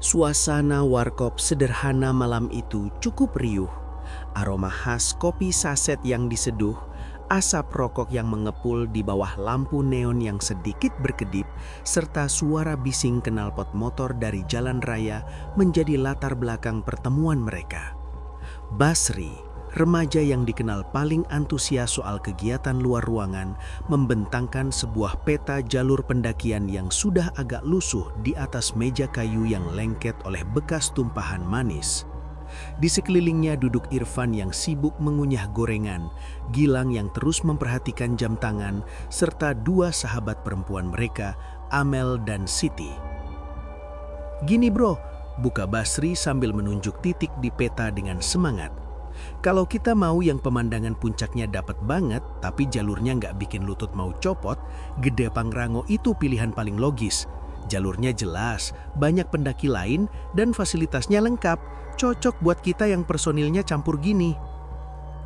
Suasana warkop sederhana malam itu cukup riuh. Aroma khas kopi saset yang diseduh, asap rokok yang mengepul di bawah lampu neon yang sedikit berkedip, serta suara bising knalpot motor dari jalan raya menjadi latar belakang pertemuan mereka. Basri, remaja yang dikenal paling antusias soal kegiatan luar ruangan, membentangkan sebuah peta jalur pendakian yang sudah agak lusuh di atas meja kayu yang lengket oleh bekas tumpahan manis. Di sekelilingnya duduk Irfan yang sibuk mengunyah gorengan, Gilang yang terus memperhatikan jam tangan, serta dua sahabat perempuan mereka, Amel dan Siti. "Gini bro," buka Basri sambil menunjuk titik di peta dengan semangat. "Kalau kita mau yang pemandangan puncaknya dapat banget, tapi jalurnya nggak bikin lutut mau copot, Gede Pangrango itu pilihan paling logis. Jalurnya jelas, banyak pendaki lain, dan fasilitasnya lengkap. Cocok buat kita yang personilnya campur gini."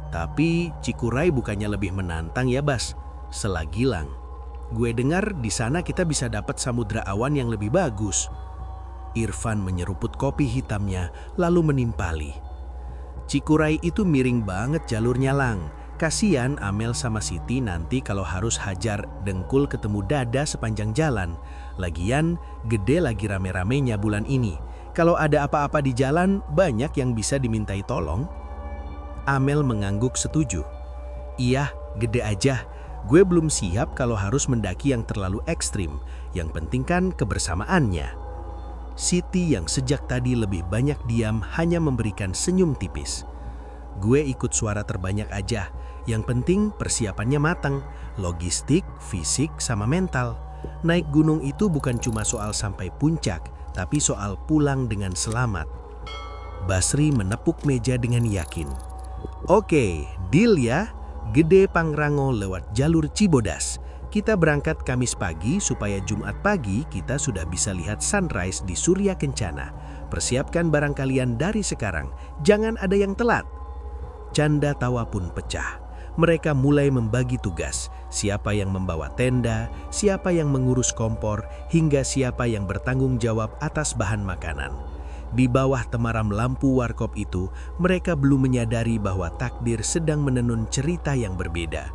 "Tapi Cikuray bukannya lebih menantang ya Bas?" sela Gilang. "Gue dengar di sana kita bisa dapat samudra awan yang lebih bagus." Irfan menyeruput kopi hitamnya lalu menimpali. "Cikuray itu miring banget jalurnya Lang. Kasian Amel sama Siti nanti kalau harus hajar dengkul ketemu dada sepanjang jalan. Lagian Gede lagi rame-ramenya bulan ini. Kalau ada apa-apa di jalan, banyak yang bisa dimintai tolong." Amel mengangguk setuju. "Iya, Gede aja. Gue belum siap kalau harus mendaki yang terlalu ekstrim. Yang penting kan kebersamaannya." Siti yang sejak tadi lebih banyak diam hanya memberikan senyum tipis. "Gue ikut suara terbanyak aja. Yang penting persiapannya matang. Logistik, fisik, sama mental. Naik gunung itu bukan cuma soal sampai puncak, tapi soal pulang dengan selamat." Basri menepuk meja dengan yakin. "Oke, deal ya. Gede Pangrango lewat jalur Cibodas. Kita berangkat Kamis pagi supaya Jumat pagi kita sudah bisa lihat sunrise di Surya Kencana. Persiapkan barang kalian dari sekarang, jangan ada yang telat." Canda tawa pun pecah. Mereka mulai membagi tugas, siapa yang membawa tenda, siapa yang mengurus kompor, hingga siapa yang bertanggung jawab atas bahan makanan. Di bawah temaram lampu warkop itu, mereka belum menyadari bahwa takdir sedang menenun cerita yang berbeda.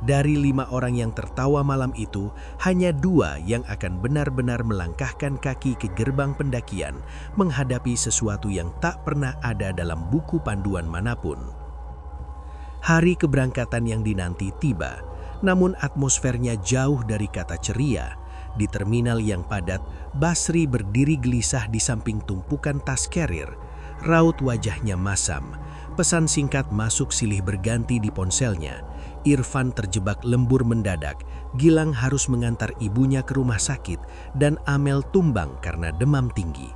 Dari 5 orang yang tertawa malam itu, hanya 2 yang akan benar-benar melangkahkan kaki ke gerbang pendakian, menghadapi sesuatu yang tak pernah ada dalam buku panduan manapun. Hari keberangkatan yang dinanti tiba, namun atmosfernya jauh dari kata ceria. Di terminal yang padat, Basri berdiri gelisah di samping tumpukan tas carrier. Raut wajahnya masam. Pesan singkat masuk silih berganti di ponselnya. Irfan terjebak lembur mendadak. Gilang harus mengantar ibunya ke rumah sakit, dan Amel tumbang karena demam tinggi.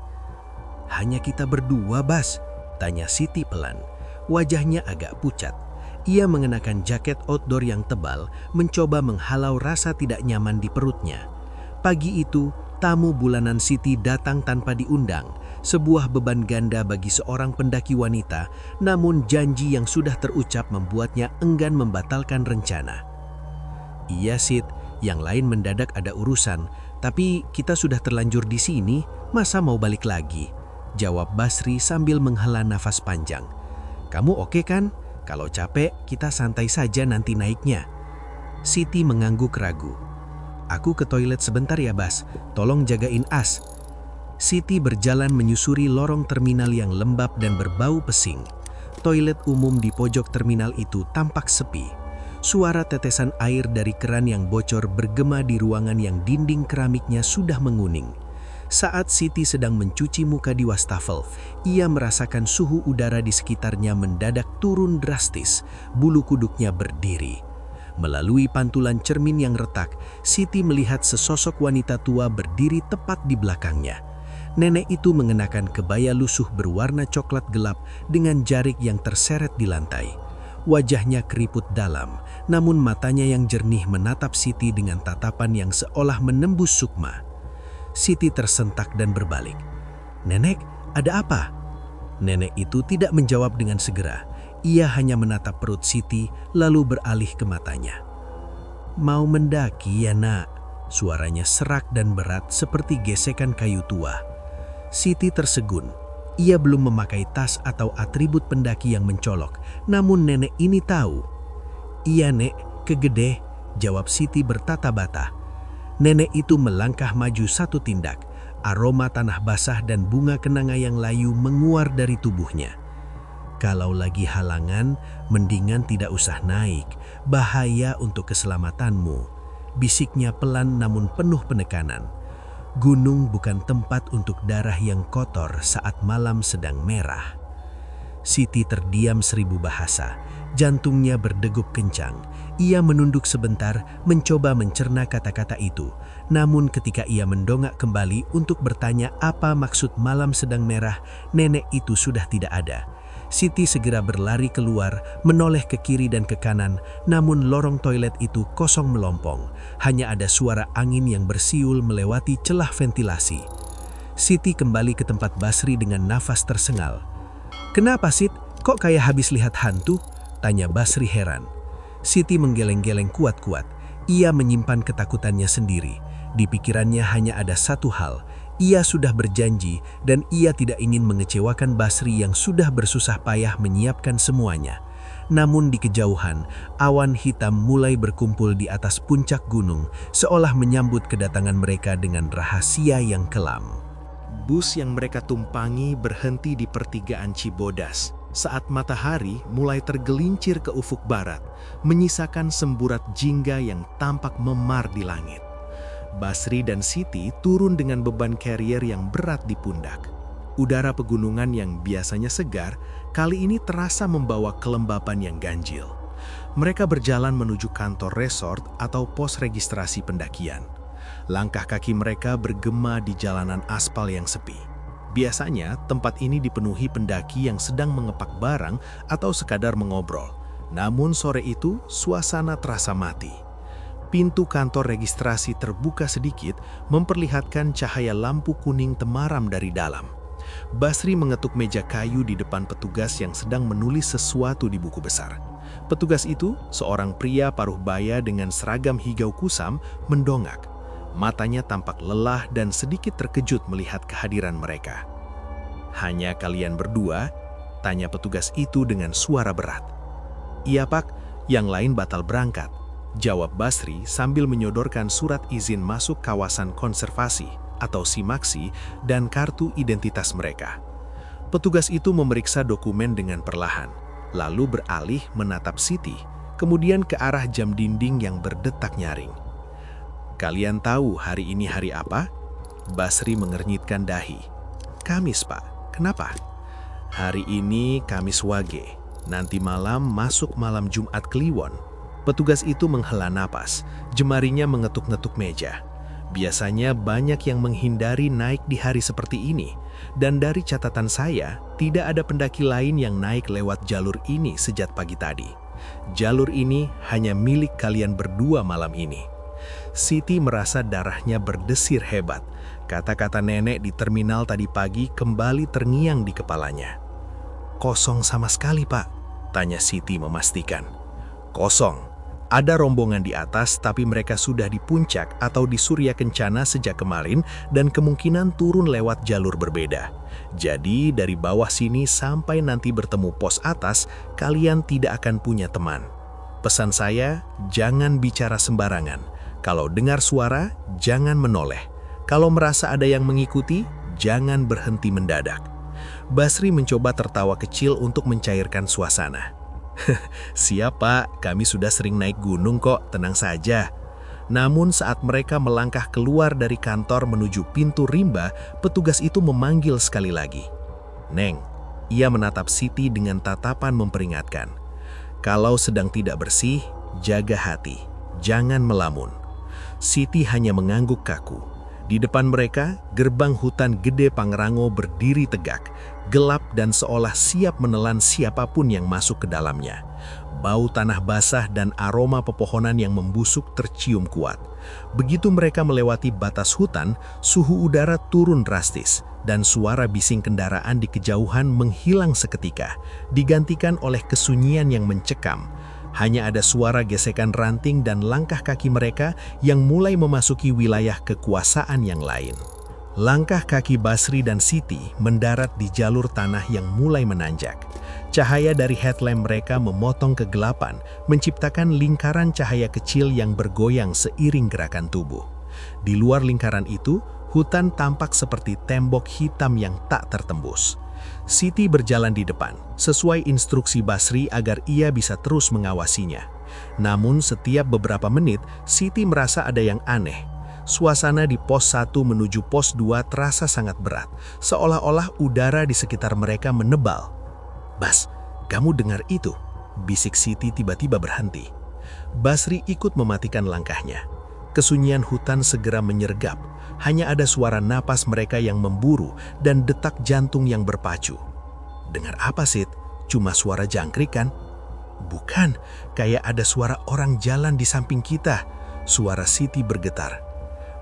"Hanya kita berdua, Bas?" tanya Siti pelan. Wajahnya agak pucat. Ia mengenakan jaket outdoor yang tebal, mencoba menghalau rasa tidak nyaman di perutnya. Pagi itu, tamu bulanan Siti datang tanpa diundang, sebuah beban ganda bagi seorang pendaki wanita, namun janji yang sudah terucap membuatnya enggan membatalkan rencana. "Iya Sit, yang lain mendadak ada urusan, tapi kita sudah terlanjur di sini, masa mau balik lagi?" jawab Basri sambil menghela nafas panjang. "Kamu oke kan? Kalau capek, kita santai saja nanti naiknya." Siti mengangguk ragu. "Aku ke toilet sebentar ya Bas, tolong jagain As." Siti berjalan menyusuri lorong terminal yang lembab dan berbau pesing. Toilet umum di pojok terminal itu tampak sepi. Suara tetesan air dari keran yang bocor bergema di ruangan yang dinding keramiknya sudah menguning. Saat Siti sedang mencuci muka di wastafel, ia merasakan suhu udara di sekitarnya mendadak turun drastis, bulu kuduknya berdiri. Melalui pantulan cermin yang retak, Siti melihat sesosok wanita tua berdiri tepat di belakangnya. Nenek itu mengenakan kebaya lusuh berwarna coklat gelap dengan jarik yang terseret di lantai. Wajahnya keriput dalam, namun matanya yang jernih menatap Siti dengan tatapan yang seolah menembus sukma. Siti tersentak dan berbalik. "Nenek, ada apa?" Nenek itu tidak menjawab dengan segera. Ia hanya menatap perut Siti lalu beralih ke matanya. "Mau mendaki ya nak?" Suaranya serak dan berat seperti gesekan kayu tua. Siti tersegun. Ia belum memakai tas atau atribut pendaki yang mencolok, namun nenek ini tahu. "Iya, Nek, kegede," jawab Siti bertata bata. Nenek itu melangkah maju satu tindak. Aroma tanah basah dan bunga kenanga yang layu menguar dari tubuhnya. "Kalau lagi halangan, mendingan tidak usah naik. Bahaya untuk keselamatanmu," bisiknya pelan namun penuh penekanan. Gunung bukan tempat untuk darah yang kotor saat malam sedang merah. Siti terdiam 1000 bahasa. Jantungnya berdegup kencang. Ia menunduk sebentar, mencoba mencerna kata-kata itu. Namun ketika ia mendongak kembali untuk bertanya apa maksud malam sedang merah, nenek itu sudah tidak ada. Siti segera berlari keluar, menoleh ke kiri dan ke kanan, namun lorong toilet itu kosong melompong. Hanya ada suara angin yang bersiul melewati celah ventilasi. Siti kembali ke tempat Basri dengan nafas tersengal. "Kenapa, Sit? Kok kayak habis lihat hantu?" tanya Basri heran. Siti menggeleng-geleng kuat-kuat. Ia menyimpan ketakutannya sendiri. Di pikirannya hanya ada satu hal. Ia sudah berjanji dan ia tidak ingin mengecewakan Basri yang sudah bersusah payah menyiapkan semuanya. Namun di kejauhan, awan hitam mulai berkumpul di atas puncak gunung, seolah menyambut kedatangan mereka dengan rahasia yang kelam. Bus yang mereka tumpangi berhenti di pertigaan Cibodas saat matahari mulai tergelincir ke ufuk barat, menyisakan semburat jingga yang tampak memar di langit. Basri dan Siti turun dengan beban carrier yang berat di pundak. Udara pegunungan yang biasanya segar, kali ini terasa membawa kelembapan yang ganjil. Mereka berjalan menuju kantor resort atau pos registrasi pendakian. Langkah kaki mereka bergema di jalanan aspal yang sepi. Biasanya, tempat ini dipenuhi pendaki yang sedang mengepak barang atau sekadar mengobrol. Namun sore itu, suasana terasa mati. Pintu kantor registrasi terbuka sedikit, memperlihatkan cahaya lampu kuning temaram dari dalam. Basri mengetuk meja kayu di depan petugas yang sedang menulis sesuatu di buku besar. Petugas itu, seorang pria paruh baya dengan seragam hijau kusam, mendongak. Matanya tampak lelah dan sedikit terkejut melihat kehadiran mereka. "Hanya kalian berdua?" tanya petugas itu dengan suara berat. "Iya, Pak, yang lain batal berangkat," jawab Basri sambil menyodorkan surat izin masuk kawasan konservasi atau SIMAKSI dan kartu identitas mereka. Petugas itu memeriksa dokumen dengan perlahan, lalu beralih menatap Siti, kemudian ke arah jam dinding yang berdetak nyaring. "Kalian tahu hari ini hari apa?" Basri mengernyitkan dahi. "Kamis, Pak. Kenapa?" "Hari ini Kamis Wage. Nanti malam masuk malam Jumat Kliwon." Petugas itu menghela napas, jemarinya mengetuk-ngetuk meja. Biasanya banyak yang menghindari naik di hari seperti ini, dan dari catatan saya, tidak ada pendaki lain yang naik lewat jalur ini sejak pagi tadi. Jalur ini hanya milik kalian berdua malam ini. Siti merasa darahnya berdesir hebat. Kata-kata nenek di terminal tadi pagi kembali terngiang di kepalanya. "Kosong sama sekali, Pak?" tanya Siti memastikan. "Kosong. Ada rombongan di atas, tapi mereka sudah di puncak atau di Surya Kencana sejak kemarin dan kemungkinan turun lewat jalur berbeda. Jadi dari bawah sini sampai nanti bertemu pos atas, kalian tidak akan punya teman. Pesan saya, jangan bicara sembarangan. Kalau dengar suara, jangan menoleh. Kalau merasa ada yang mengikuti, jangan berhenti mendadak." Basri mencoba tertawa kecil untuk mencairkan suasana. "Siap, Pak, kami sudah sering naik gunung kok, tenang saja." Namun saat mereka melangkah keluar dari kantor menuju pintu rimba, petugas itu memanggil sekali lagi. "Neng." Ia menatap Siti dengan tatapan memperingatkan. "Kalau sedang tidak bersih, jaga hati, jangan melamun." Siti hanya mengangguk kaku. Di depan mereka, gerbang hutan gede Pangrango berdiri tegak, gelap dan seolah siap menelan siapapun yang masuk ke dalamnya. Bau tanah basah dan aroma pepohonan yang membusuk tercium kuat. Begitu mereka melewati batas hutan, suhu udara turun drastis, dan suara bising kendaraan di kejauhan menghilang seketika, digantikan oleh kesunyian yang mencekam. Hanya ada suara gesekan ranting dan langkah kaki mereka yang mulai memasuki wilayah kekuasaan yang lain. Langkah kaki Basri dan Siti mendarat di jalur tanah yang mulai menanjak. Cahaya dari headlamp mereka memotong kegelapan, menciptakan lingkaran cahaya kecil yang bergoyang seiring gerakan tubuh. Di luar lingkaran itu, hutan tampak seperti tembok hitam yang tak tertembus. Siti berjalan di depan, sesuai instruksi Basri agar ia bisa terus mengawasinya. Namun setiap beberapa menit, Siti merasa ada yang aneh. Suasana di pos 1 menuju pos 2 terasa sangat berat, seolah-olah udara di sekitar mereka menebal. "Bas, kamu dengar itu?" bisik Siti tiba-tiba berhenti. Basri ikut mematikan langkahnya. Kesunyian hutan segera menyergap, hanya ada suara napas mereka yang memburu dan detak jantung yang berpacu. "Dengar apa, Sid? Cuma suara jangkrik kan?" "Bukan, kayak ada suara orang jalan di samping kita." Suara Siti bergetar.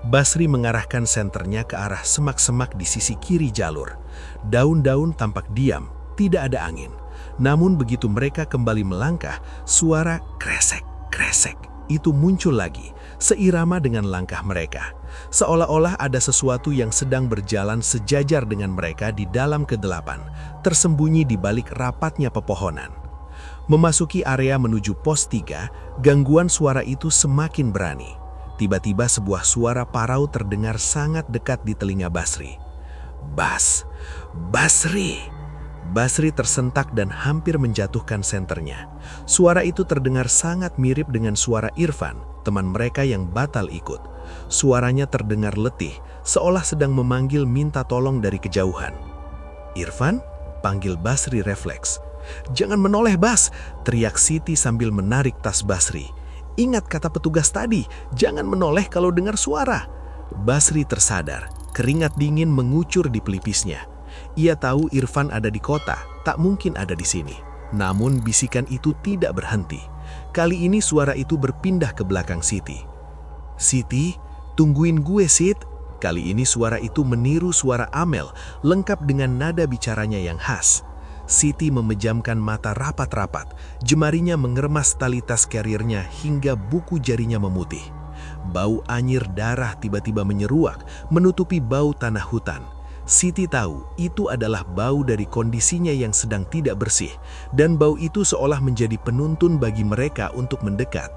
Basri mengarahkan senternya ke arah semak-semak di sisi kiri jalur. Daun-daun tampak diam, tidak ada angin. Namun begitu mereka kembali melangkah, suara kresek-kresek itu muncul lagi, seirama dengan langkah mereka. Seolah-olah ada sesuatu yang sedang berjalan sejajar dengan mereka di dalam kegelapan, tersembunyi di balik rapatnya pepohonan. Memasuki area menuju pos 3, gangguan suara itu semakin berani. Tiba-tiba sebuah suara parau terdengar sangat dekat di telinga Basri. Basri!" Basri tersentak dan hampir menjatuhkan senternya. Suara itu terdengar sangat mirip dengan suara Irfan, teman mereka yang batal ikut. Suaranya terdengar letih, seolah sedang memanggil minta tolong dari kejauhan. "Irfan?" panggil Basri refleks. "Jangan menoleh, Bas!" teriak Siti sambil menarik tas Basri. "Ingat kata petugas tadi, jangan menoleh kalau dengar suara." Basri tersadar, keringat dingin mengucur di pelipisnya. Ia tahu Irfan ada di kota, tak mungkin ada di sini. Namun bisikan itu tidak berhenti. Kali ini suara itu berpindah ke belakang Siti. "Siti, tungguin gue, Sid." Kali ini suara itu meniru suara Amel, lengkap dengan nada bicaranya yang khas. Siti memejamkan mata rapat-rapat, jemarinya mengeremas tali tas karirnya hingga buku jarinya memutih. Bau anyir darah tiba-tiba menyeruak, menutupi bau tanah hutan. Siti tahu itu adalah bau dari kondisinya yang sedang tidak bersih, dan bau itu seolah menjadi penuntun bagi mereka untuk mendekat.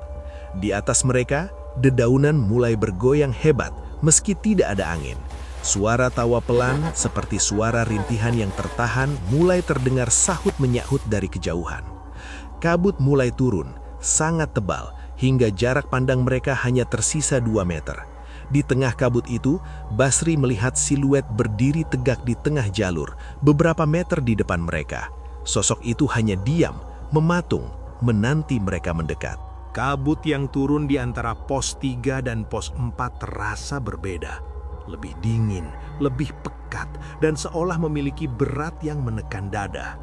Di atas mereka, dedaunan mulai bergoyang hebat meski tidak ada angin. Suara tawa pelan seperti suara rintihan yang tertahan mulai terdengar sahut menyahut dari kejauhan. Kabut mulai turun, sangat tebal, hingga jarak pandang mereka hanya tersisa 2 meter. Di tengah kabut itu, Basri melihat siluet berdiri tegak di tengah jalur, beberapa meter di depan mereka. Sosok itu hanya diam, mematung, menanti mereka mendekat. Kabut yang turun di antara pos 3 dan pos 4 terasa berbeda. Lebih dingin, lebih pekat, dan seolah memiliki berat yang menekan dada.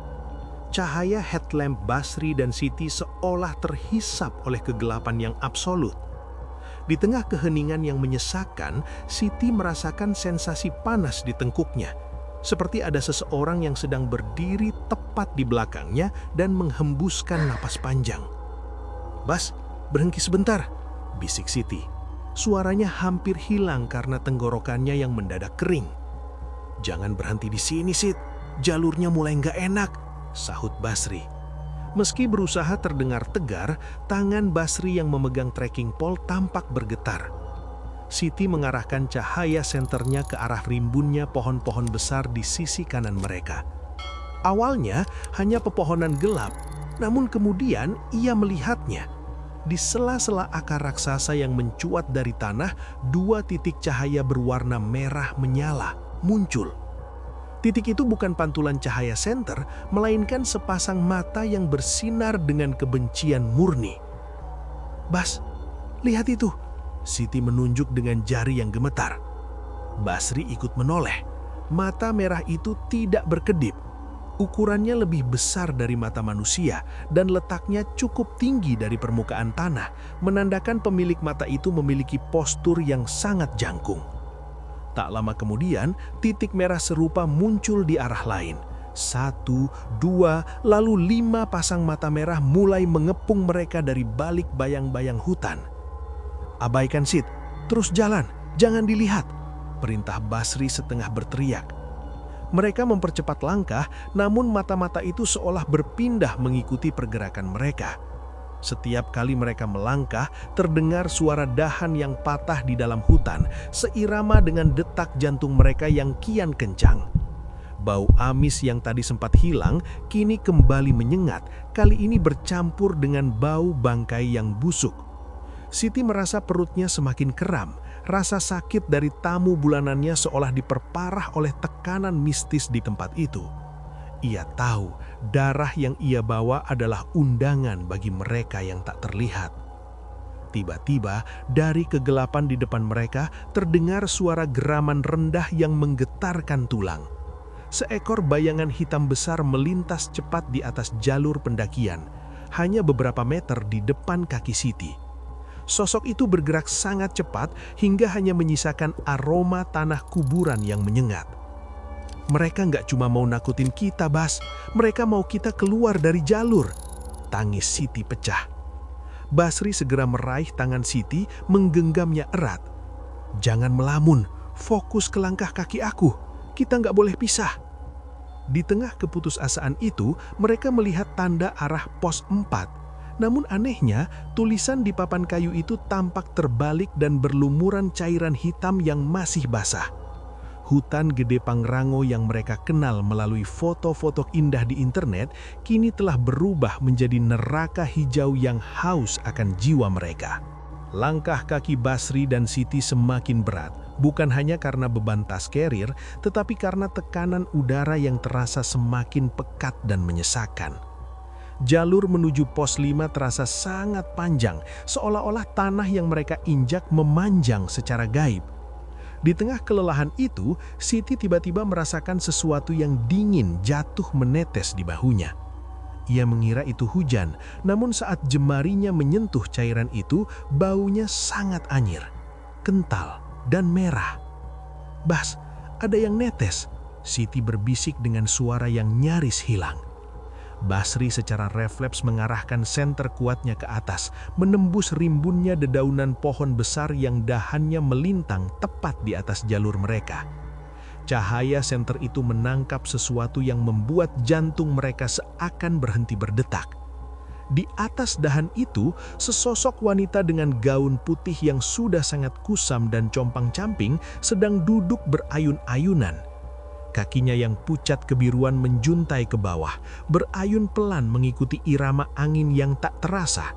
Cahaya headlamp Basri dan Siti seolah terhisap oleh kegelapan yang absolut. Di tengah keheningan yang menyesakkan, Siti merasakan sensasi panas di tengkuknya, seperti ada seseorang yang sedang berdiri tepat di belakangnya dan menghembuskan napas panjang. "Bas, berhenti sebentar," bisik Siti. Suaranya hampir hilang karena tenggorokannya yang mendadak kering. "Jangan berhenti di sini, Sid. Jalurnya mulai nggak enak," sahut Basri. Meski berusaha terdengar tegar, tangan Basri yang memegang trekking pole tampak bergetar. Siti mengarahkan cahaya senternya ke arah rimbunnya pohon-pohon besar di sisi kanan mereka. Awalnya hanya pepohonan gelap, namun kemudian ia melihatnya. Di sela-sela akar raksasa yang mencuat dari tanah, 2 titik cahaya berwarna merah menyala, muncul. Titik itu bukan pantulan cahaya senter, melainkan sepasang mata yang bersinar dengan kebencian murni. "Bas, lihat itu!" Siti menunjuk dengan jari yang gemetar. Basri ikut menoleh. Mata merah itu tidak berkedip. Ukurannya lebih besar dari mata manusia dan letaknya cukup tinggi dari permukaan tanah, menandakan pemilik mata itu memiliki postur yang sangat jangkung. Tak lama kemudian, titik merah serupa muncul di arah lain. 1, 2, lalu 5 pasang mata merah mulai mengepung mereka dari balik bayang-bayang hutan. "Abaikan, Sid. Terus jalan, jangan dilihat." perintah Basri setengah berteriak. Mereka mempercepat langkah, namun mata-mata itu seolah berpindah mengikuti pergerakan mereka. Setiap kali mereka melangkah, terdengar suara dahan yang patah di dalam hutan, seirama dengan detak jantung mereka yang kian kencang. Bau amis yang tadi sempat hilang, kini kembali menyengat, kali ini bercampur dengan bau bangkai yang busuk. Siti merasa perutnya semakin keram, rasa sakit dari tamu bulanannya seolah diperparah oleh tekanan mistis di tempat itu. Ia tahu darah yang ia bawa adalah undangan bagi mereka yang tak terlihat. Tiba-tiba dari kegelapan di depan mereka terdengar suara geraman rendah yang menggetarkan tulang. Seekor bayangan hitam besar melintas cepat di atas jalur pendakian, hanya beberapa meter di depan kaki Siti. Sosok itu bergerak sangat cepat hingga hanya menyisakan aroma tanah kuburan yang menyengat. Mereka nggak cuma mau nakutin kita, Bas. Mereka mau kita keluar dari jalur. Tangis Siti pecah. Basri segera meraih tangan Siti, menggenggamnya erat. Jangan melamun, fokus ke langkah kaki aku. Kita nggak boleh pisah. Di tengah keputusasaan itu, mereka melihat tanda arah pos 4. Namun anehnya, tulisan di papan kayu itu tampak terbalik dan berlumuran cairan hitam yang masih basah. Hutan Gede Pangrango yang mereka kenal melalui foto-foto indah di internet kini telah berubah menjadi neraka hijau yang haus akan jiwa mereka. Langkah kaki Basri dan Siti semakin berat, bukan hanya karena beban tas carrier, tetapi karena tekanan udara yang terasa semakin pekat dan menyesakan. Jalur menuju pos 5 terasa sangat panjang, seolah-olah tanah yang mereka injak memanjang secara gaib. Di tengah kelelahan itu, Siti tiba-tiba merasakan sesuatu yang dingin jatuh menetes di bahunya. Ia mengira itu hujan, namun saat jemarinya menyentuh cairan itu, baunya sangat anyir, kental, dan merah. "Bas, ada yang netes," Siti berbisik dengan suara yang nyaris hilang. Basri secara refleks mengarahkan senter kuatnya ke atas, menembus rimbunnya dedaunan pohon besar yang dahannya melintang tepat di atas jalur mereka. Cahaya senter itu menangkap sesuatu yang membuat jantung mereka seakan berhenti berdetak. Di atas dahan itu, sesosok wanita dengan gaun putih yang sudah sangat kusam dan compang-camping sedang duduk berayun-ayunan. Kakinya yang pucat kebiruan menjuntai ke bawah, berayun pelan mengikuti irama angin yang tak terasa.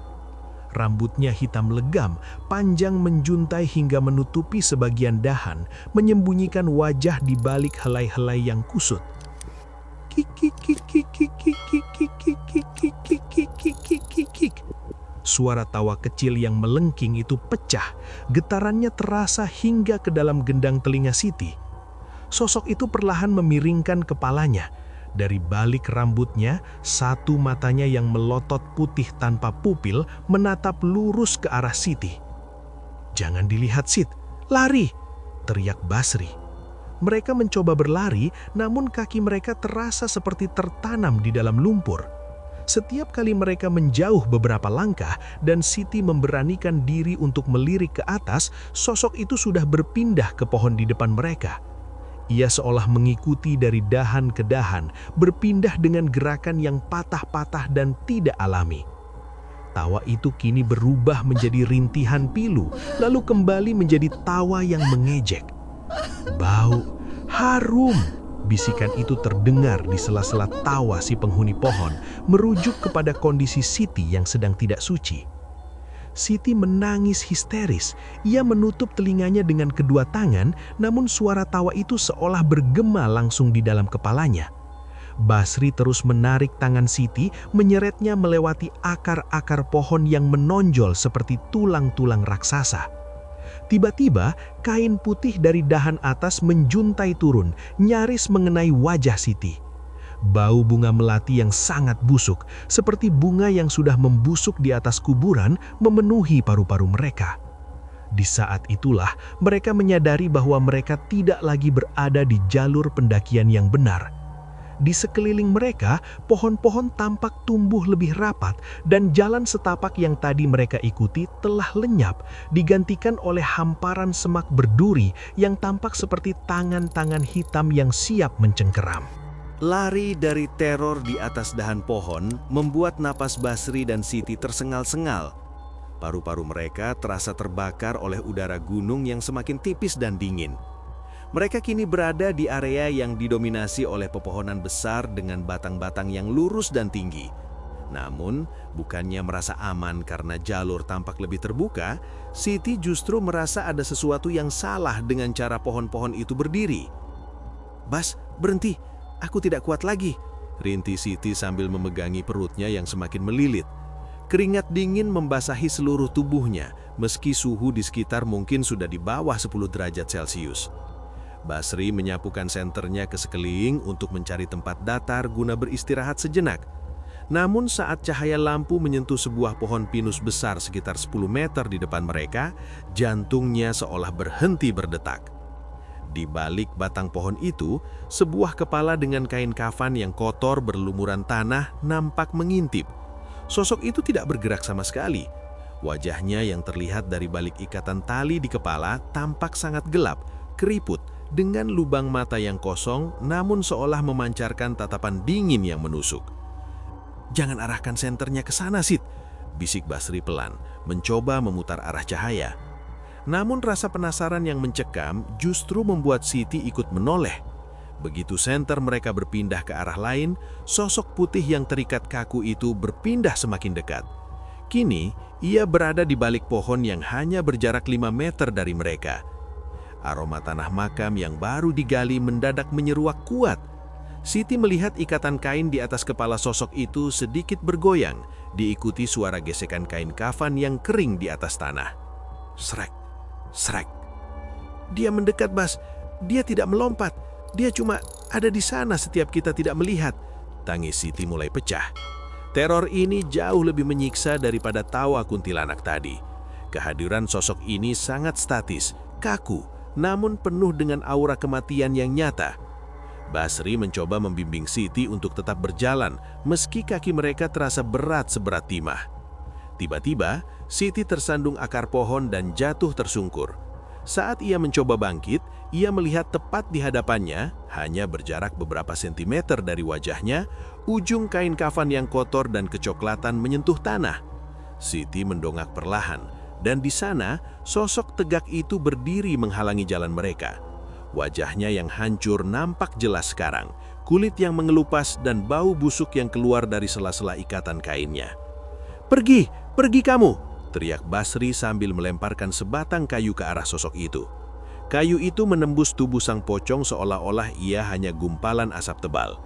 Rambutnya hitam legam, panjang menjuntai hingga menutupi sebagian dahan, menyembunyikan wajah di balik helai-helai yang kusut. Suara tawa kecil yang melengking itu pecah, getarannya terasa hingga ke dalam gendang telinga Siti. Sosok itu perlahan memiringkan kepalanya. Dari balik rambutnya, satu matanya yang melotot putih tanpa pupil menatap lurus ke arah Siti. "Jangan dilihat, Sit. Lari!" teriak Basri. Mereka mencoba berlari, namun kaki mereka terasa seperti tertanam di dalam lumpur. Setiap kali mereka menjauh beberapa langkah dan Siti memberanikan diri untuk melirik ke atas, sosok itu sudah berpindah ke pohon di depan mereka. Ia seolah mengikuti dari dahan ke dahan, berpindah dengan gerakan yang patah-patah dan tidak alami. Tawa itu kini berubah menjadi rintihan pilu, lalu kembali menjadi tawa yang mengejek. "Bau, harum!" Bisikan itu terdengar di sela-sela tawa si penghuni pohon, merujuk kepada kondisi Siti yang sedang tidak suci. Siti menangis histeris. Ia menutup telinganya dengan kedua tangan, namun suara tawa itu seolah bergema langsung di dalam kepalanya. Basri terus menarik tangan Siti, menyeretnya melewati akar-akar pohon yang menonjol seperti tulang-tulang raksasa. Tiba-tiba, kain putih dari dahan atas menjuntai turun, nyaris mengenai wajah Siti. Bau bunga melati yang sangat busuk, seperti bunga yang sudah membusuk di atas kuburan, memenuhi paru-paru mereka. Di saat itulah mereka menyadari bahwa mereka tidak lagi berada di jalur pendakian yang benar. Di sekeliling mereka, pohon-pohon tampak tumbuh lebih rapat dan jalan setapak yang tadi mereka ikuti telah lenyap, digantikan oleh hamparan semak berduri yang tampak seperti tangan-tangan hitam yang siap mencengkeram. Lari dari teror di atas dahan pohon membuat napas Basri dan Siti tersengal-sengal. Paru-paru mereka terasa terbakar oleh udara gunung yang semakin tipis dan dingin. Mereka kini berada di area yang didominasi oleh pepohonan besar dengan batang-batang yang lurus dan tinggi. Namun, bukannya merasa aman karena jalur tampak lebih terbuka, Siti justru merasa ada sesuatu yang salah dengan cara pohon-pohon itu berdiri. "Bas, berhenti. Aku tidak kuat lagi," rintih Siti sambil memegangi perutnya yang semakin melilit. Keringat dingin membasahi seluruh tubuhnya, meski suhu di sekitar mungkin sudah di bawah 10 derajat Celcius. Basri menyapukan senternya ke sekeliling untuk mencari tempat datar guna beristirahat sejenak. Namun saat cahaya lampu menyentuh sebuah pohon pinus besar sekitar 10 meter di depan mereka, jantungnya seolah berhenti berdetak. Di balik batang pohon itu, sebuah kepala dengan kain kafan yang kotor berlumuran tanah nampak mengintip. Sosok itu tidak bergerak sama sekali. Wajahnya yang terlihat dari balik ikatan tali di kepala tampak sangat gelap, keriput, dengan lubang mata yang kosong namun seolah memancarkan tatapan dingin yang menusuk. "Jangan arahkan senternya ke sana, Sid," bisik Basri pelan, mencoba memutar arah cahaya. Namun rasa penasaran yang mencekam justru membuat Siti ikut menoleh. Begitu senter mereka berpindah ke arah lain, sosok putih yang terikat kaku itu berpindah semakin dekat. Kini, ia berada di balik pohon yang hanya berjarak 5 meter dari mereka. Aroma tanah makam yang baru digali mendadak menyeruak kuat. Siti melihat ikatan kain di atas kepala sosok itu sedikit bergoyang, diikuti suara gesekan kain kafan yang kering di atas tanah. Srek, srek. "Dia mendekat, Bas. Dia tidak melompat. Dia cuma ada di sana setiap kita tidak melihat." Tangis Siti mulai pecah. Teror ini jauh lebih menyiksa daripada tawa kuntilanak tadi. Kehadiran sosok ini sangat statis, kaku, namun penuh dengan aura kematian yang nyata. Basri mencoba membimbing Siti untuk tetap berjalan, meski kaki mereka terasa berat seberat timah. Tiba-tiba, Siti tersandung akar pohon dan jatuh tersungkur. Saat ia mencoba bangkit, ia melihat tepat di hadapannya, hanya berjarak beberapa sentimeter dari wajahnya, ujung kain kafan yang kotor dan kecoklatan menyentuh tanah. Siti mendongak perlahan, dan di sana, sosok tegak itu berdiri menghalangi jalan mereka. Wajahnya yang hancur nampak jelas sekarang, kulit yang mengelupas dan bau busuk yang keluar dari sela-sela ikatan kainnya. "Pergi, pergi kamu!" teriak Basri sambil melemparkan sebatang kayu ke arah sosok itu. Kayu itu menembus tubuh sang pocong seolah-olah ia hanya gumpalan asap tebal.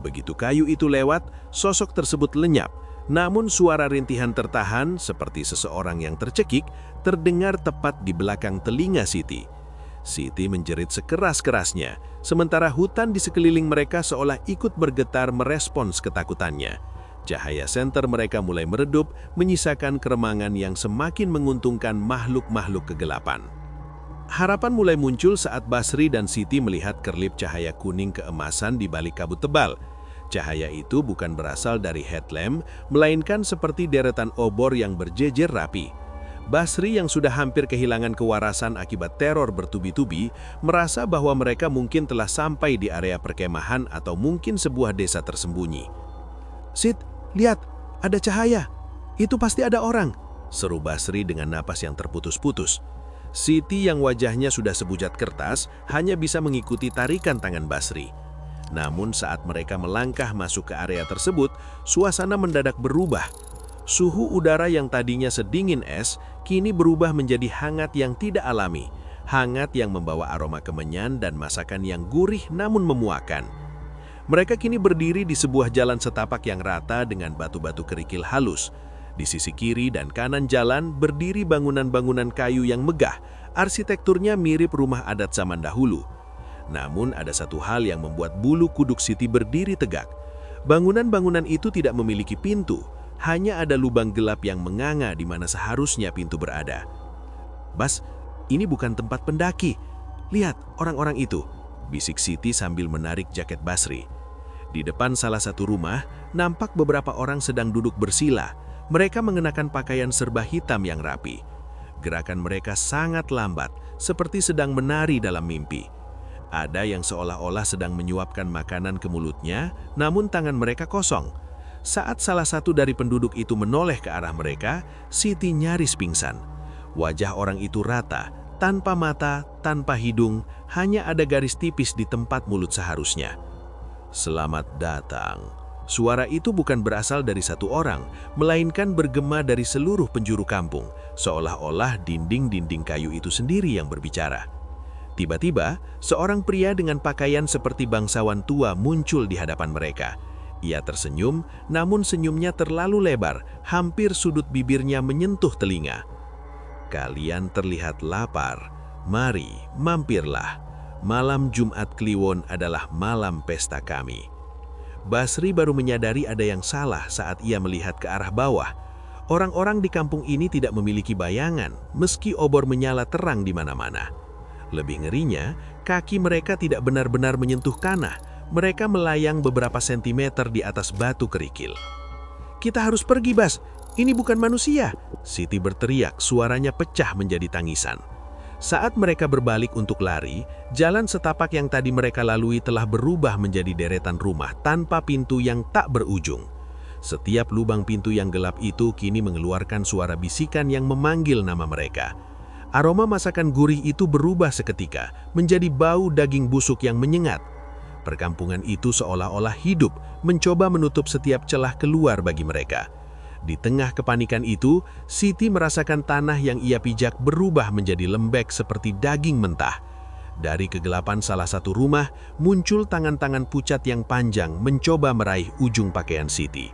Begitu kayu itu lewat, sosok tersebut lenyap. Namun suara rintihan tertahan seperti seseorang yang tercekik terdengar tepat di belakang telinga Siti. Siti menjerit sekeras-kerasnya, sementara hutan di sekeliling mereka seolah ikut bergetar merespons ketakutannya. Cahaya senter mereka mulai meredup, menyisakan keremangan yang semakin menguntungkan makhluk-makhluk kegelapan. Harapan mulai muncul saat Basri dan Siti melihat kerlip cahaya kuning keemasan di balik kabut tebal. Cahaya itu bukan berasal dari headlamp, melainkan seperti deretan obor yang berjejer rapi. Basri yang sudah hampir kehilangan kewarasan akibat teror bertubi-tubi, merasa bahwa mereka mungkin telah sampai di area perkemahan atau mungkin sebuah desa tersembunyi. "Sid, lihat, ada cahaya. Itu pasti ada orang," seru Basri dengan napas yang terputus-putus. Siti yang wajahnya sudah sebujat kertas hanya bisa mengikuti tarikan tangan Basri. Namun saat mereka melangkah masuk ke area tersebut, suasana mendadak berubah. Suhu udara yang tadinya sedingin es, kini berubah menjadi hangat yang tidak alami. Hangat yang membawa aroma kemenyan dan masakan yang gurih namun memuakan. Mereka kini berdiri di sebuah jalan setapak yang rata dengan batu-batu kerikil halus. Di sisi kiri dan kanan jalan berdiri bangunan-bangunan kayu yang megah, arsitekturnya mirip rumah adat zaman dahulu. Namun ada satu hal yang membuat bulu kuduk Siti berdiri tegak. Bangunan-bangunan itu tidak memiliki pintu, hanya ada lubang gelap yang menganga di mana seharusnya pintu berada. "Bas, ini bukan tempat pendaki. Lihat orang-orang itu," bisik Siti sambil menarik jaket Basri. Di depan salah satu rumah, nampak beberapa orang sedang duduk bersila. Mereka mengenakan pakaian serba hitam yang rapi. Gerakan mereka sangat lambat, seperti sedang menari dalam mimpi. Ada yang seolah-olah sedang menyuapkan makanan ke mulutnya, namun tangan mereka kosong. Saat salah satu dari penduduk itu menoleh ke arah mereka, Siti nyaris pingsan. Wajah orang itu rata, tanpa mata, tanpa hidung, hanya ada garis tipis di tempat mulut seharusnya. "Selamat datang." Suara itu bukan berasal dari satu orang, melainkan bergema dari seluruh penjuru kampung, seolah-olah dinding-dinding kayu itu sendiri yang berbicara. Tiba-tiba, seorang pria dengan pakaian seperti bangsawan tua muncul di hadapan mereka. Ia tersenyum, namun senyumnya terlalu lebar, hampir sudut bibirnya menyentuh telinga. "Kalian terlihat lapar. Mari, mampirlah. Malam Jumat Kliwon adalah malam pesta kami." Basri baru menyadari ada yang salah saat ia melihat ke arah bawah. Orang-orang di kampung ini tidak memiliki bayangan, meski obor menyala terang di mana-mana. Lebih ngerinya, kaki mereka tidak benar-benar menyentuh tanah. Mereka melayang beberapa sentimeter di atas batu kerikil. "Kita harus pergi, Bas. Ini bukan manusia." Siti berteriak, suaranya pecah menjadi tangisan. Saat mereka berbalik untuk lari, jalan setapak yang tadi mereka lalui telah berubah menjadi deretan rumah tanpa pintu yang tak berujung. Setiap lubang pintu yang gelap itu kini mengeluarkan suara bisikan yang memanggil nama mereka. Aroma masakan gurih itu berubah seketika, menjadi bau daging busuk yang menyengat. Perkampungan itu seolah-olah hidup, mencoba menutup setiap celah keluar bagi mereka. Di tengah kepanikan itu, Siti merasakan tanah yang ia pijak berubah menjadi lembek seperti daging mentah. Dari kegelapan salah satu rumah, muncul tangan-tangan pucat yang panjang mencoba meraih ujung pakaian Siti.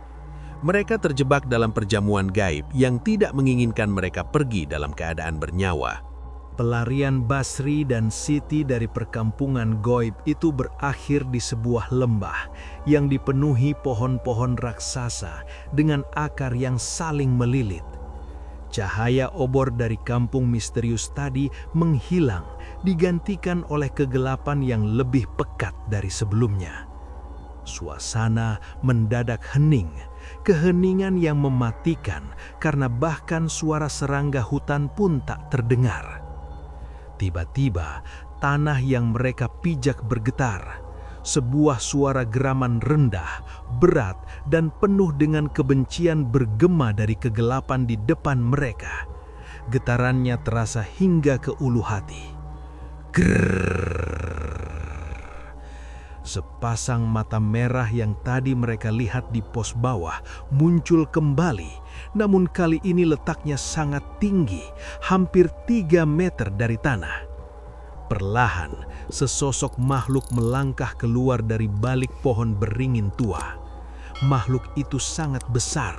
Mereka terjebak dalam perjamuan gaib yang tidak menginginkan mereka pergi dalam keadaan bernyawa. Pelarian Basri dan Siti dari perkampungan goib itu berakhir di sebuah lembah yang dipenuhi pohon-pohon raksasa dengan akar yang saling melilit. Cahaya obor dari kampung misterius tadi menghilang, digantikan oleh kegelapan yang lebih pekat dari sebelumnya. Suasana mendadak hening, keheningan yang mematikan karena bahkan suara serangga hutan pun tak terdengar. Tiba-tiba, tanah yang mereka pijak bergetar. Sebuah suara geraman rendah, berat, dan penuh dengan kebencian bergema dari kegelapan di depan mereka. Getarannya terasa hingga ke ulu hati. Grrrr. Sepasang mata merah yang tadi mereka lihat di pos bawah muncul kembali, namun kali ini letaknya sangat tinggi, hampir 3 meter dari tanah. Perlahan, sesosok makhluk melangkah keluar dari balik pohon beringin tua. Makhluk itu sangat besar,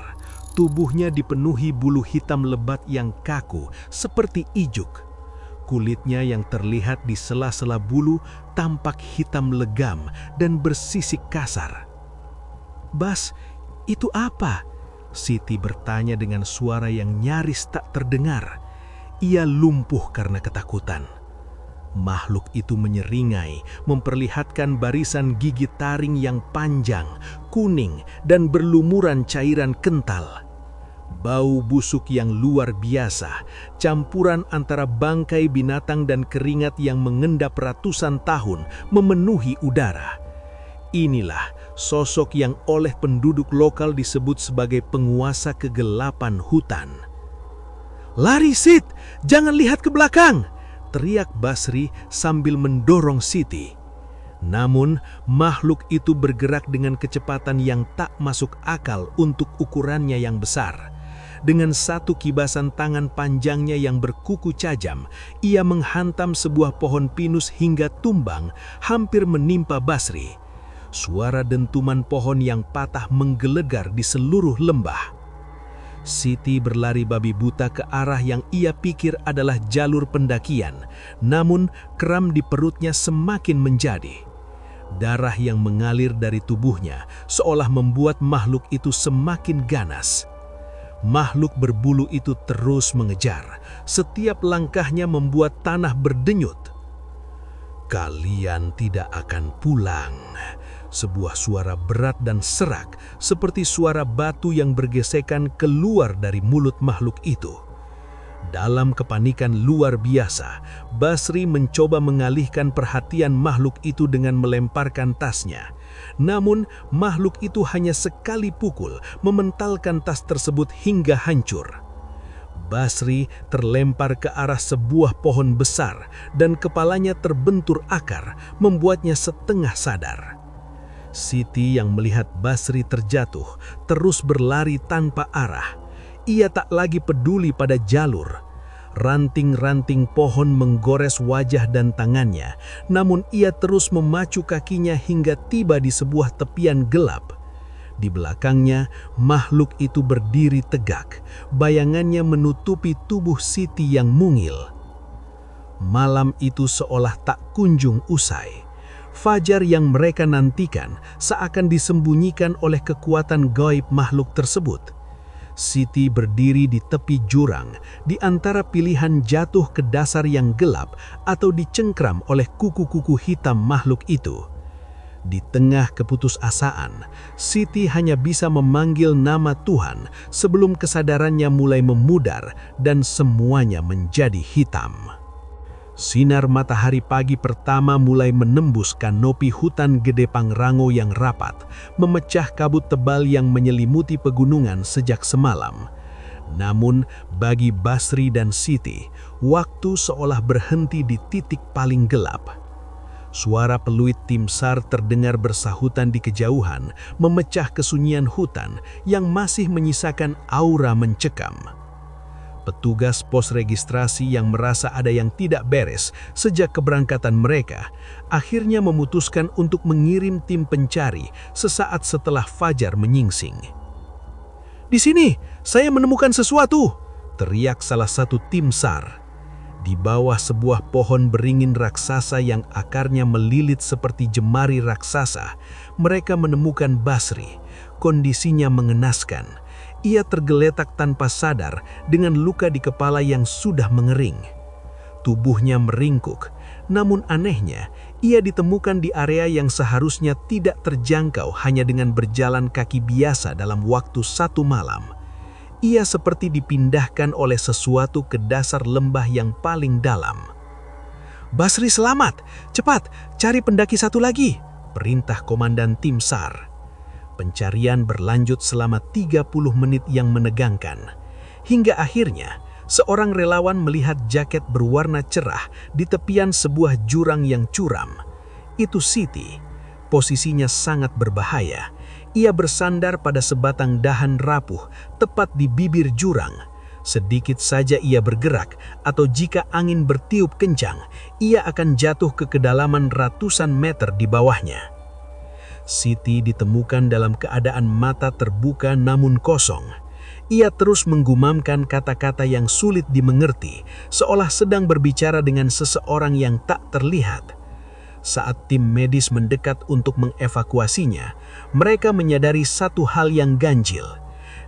tubuhnya dipenuhi bulu hitam lebat yang kaku seperti ijuk. Kulitnya yang terlihat di sela-sela bulu tampak hitam legam dan bersisik kasar. "Bas, itu apa?" Siti bertanya dengan suara yang nyaris tak terdengar. Ia lumpuh karena ketakutan. Makhluk itu menyeringai, memperlihatkan barisan gigi taring yang panjang, kuning, dan berlumuran cairan kental. Bau busuk yang luar biasa, campuran antara bangkai binatang dan keringat yang mengendap ratusan tahun memenuhi udara. Inilah sosok yang oleh penduduk lokal disebut sebagai penguasa kegelapan hutan. "Lari, Sid! Jangan lihat ke belakang!" teriak Basri sambil mendorong Siti. Namun, makhluk itu bergerak dengan kecepatan yang tak masuk akal untuk ukurannya yang besar. Dengan satu kibasan tangan panjangnya yang berkuku tajam, ia menghantam sebuah pohon pinus hingga tumbang, hampir menimpa Basri. Suara dentuman pohon yang patah menggelegar di seluruh lembah. Siti berlari babi buta ke arah yang ia pikir adalah jalur pendakian, namun kram di perutnya semakin menjadi. Darah yang mengalir dari tubuhnya seolah membuat makhluk itu semakin ganas. Makhluk berbulu itu terus mengejar. Setiap langkahnya membuat tanah berdenyut. "Kalian tidak akan pulang," Sebuah suara berat dan serak, seperti suara batu yang bergesekan keluar dari mulut makhluk itu. Dalam kepanikan luar biasa, Basri mencoba mengalihkan perhatian makhluk itu dengan melemparkan tasnya. Namun, makhluk itu hanya sekali pukul, mementalkan tas tersebut hingga hancur. Basri terlempar ke arah sebuah pohon besar dan kepalanya terbentur akar, membuatnya setengah sadar. Siti yang melihat Basri terjatuh, terus berlari tanpa arah. Ia tak lagi peduli pada jalur. Ranting-ranting pohon menggores wajah dan tangannya, namun ia terus memacu kakinya hingga tiba di sebuah tepian gelap. Di belakangnya, makhluk itu berdiri tegak, bayangannya menutupi tubuh Siti yang mungil. Malam itu seolah tak kunjung usai. Fajar yang mereka nantikan seakan disembunyikan oleh kekuatan gaib makhluk tersebut. Siti berdiri di tepi jurang, di antara pilihan jatuh ke dasar yang gelap atau dicengkram oleh kuku-kuku hitam makhluk itu. Di tengah keputusasaan, Siti hanya bisa memanggil nama Tuhan sebelum kesadarannya mulai memudar dan semuanya menjadi hitam. Sinar matahari pagi pertama mulai menembus kanopi hutan gede Pangrango yang rapat, memecah kabut tebal yang menyelimuti pegunungan sejak semalam. Namun, bagi Basri dan Siti, waktu seolah berhenti di titik paling gelap. Suara peluit tim SAR terdengar bersahutan di kejauhan, memecah kesunyian hutan yang masih menyisakan aura mencekam. Petugas pos registrasi yang merasa ada yang tidak beres sejak keberangkatan mereka, akhirnya memutuskan untuk mengirim tim pencari sesaat setelah fajar menyingsing. "Di sini, saya menemukan sesuatu!" teriak salah satu tim SAR. Di bawah sebuah pohon beringin raksasa yang akarnya melilit seperti jemari raksasa, mereka menemukan Basri. Kondisinya mengenaskan. Ia tergeletak tanpa sadar dengan luka di kepala yang sudah mengering. Tubuhnya meringkuk, namun anehnya, ia ditemukan di area yang seharusnya tidak terjangkau hanya dengan berjalan kaki biasa dalam waktu 1 malam. Ia seperti dipindahkan oleh sesuatu ke dasar lembah yang paling dalam. "Basri selamat! Cepat, cari pendaki satu lagi!" perintah komandan tim SAR. Pencarian berlanjut selama 30 menit yang menegangkan. Hingga akhirnya, seorang relawan melihat jaket berwarna cerah di tepian sebuah jurang yang curam. Itu Siti. Posisinya sangat berbahaya. Ia bersandar pada sebatang dahan rapuh tepat di bibir jurang. Sedikit saja ia bergerak atau jika angin bertiup kencang, ia akan jatuh ke kedalaman ratusan meter di bawahnya. Siti ditemukan dalam keadaan mata terbuka namun kosong. Ia terus menggumamkan kata-kata yang sulit dimengerti, seolah sedang berbicara dengan seseorang yang tak terlihat. Saat tim medis mendekat untuk mengevakuasinya, mereka menyadari satu hal yang ganjil.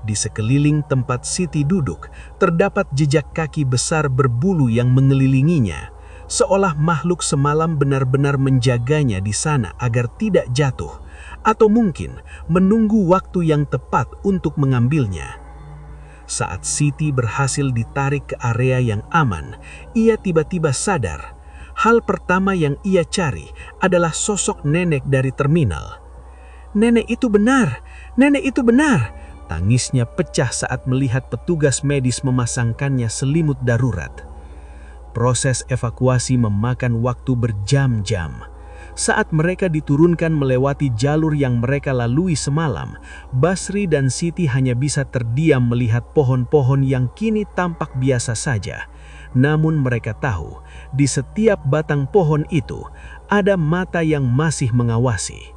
Di sekeliling tempat Siti duduk, terdapat jejak kaki besar berbulu yang mengelilinginya, seolah makhluk semalam benar-benar menjaganya di sana agar tidak jatuh, atau mungkin menunggu waktu yang tepat untuk mengambilnya. Saat Siti berhasil ditarik ke area yang aman, ia tiba-tiba sadar. Hal pertama yang ia cari adalah sosok nenek dari terminal. "Nenek itu benar! Nenek itu benar!" Tangisnya pecah saat melihat petugas medis memasangkannya selimut darurat. Proses evakuasi memakan waktu berjam-jam. Saat mereka diturunkan melewati jalur yang mereka lalui semalam, Basri dan Siti hanya bisa terdiam melihat pohon-pohon yang kini tampak biasa saja. Namun mereka tahu, di setiap batang pohon itu ada mata yang masih mengawasi.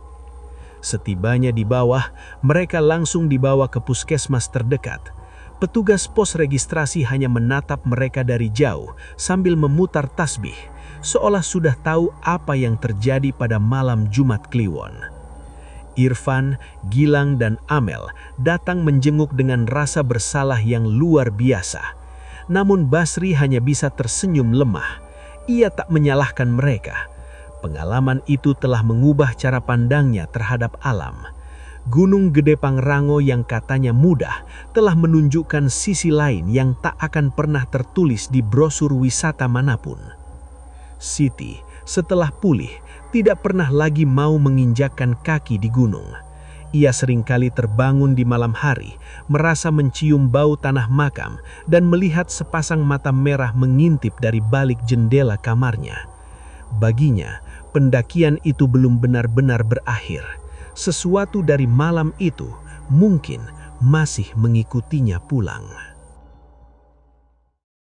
Setibanya di bawah, mereka langsung dibawa ke puskesmas terdekat. Petugas pos registrasi hanya menatap mereka dari jauh sambil memutar tasbih, seolah sudah tahu apa yang terjadi pada malam Jumat Kliwon. Irfan, Gilang, dan Amel datang menjenguk dengan rasa bersalah yang luar biasa. Namun Basri hanya bisa tersenyum lemah. Ia tak menyalahkan mereka. Pengalaman itu telah mengubah cara pandangnya terhadap alam. Gunung Gede Pangrango yang katanya mudah telah menunjukkan sisi lain yang tak akan pernah tertulis di brosur wisata manapun. Siti, setelah pulih, tidak pernah lagi mau menginjakkan kaki di gunung. Ia seringkali terbangun di malam hari, merasa mencium bau tanah makam dan melihat sepasang mata merah mengintip dari balik jendela kamarnya. Baginya, pendakian itu belum benar-benar berakhir. Sesuatu dari malam itu mungkin masih mengikutinya pulang.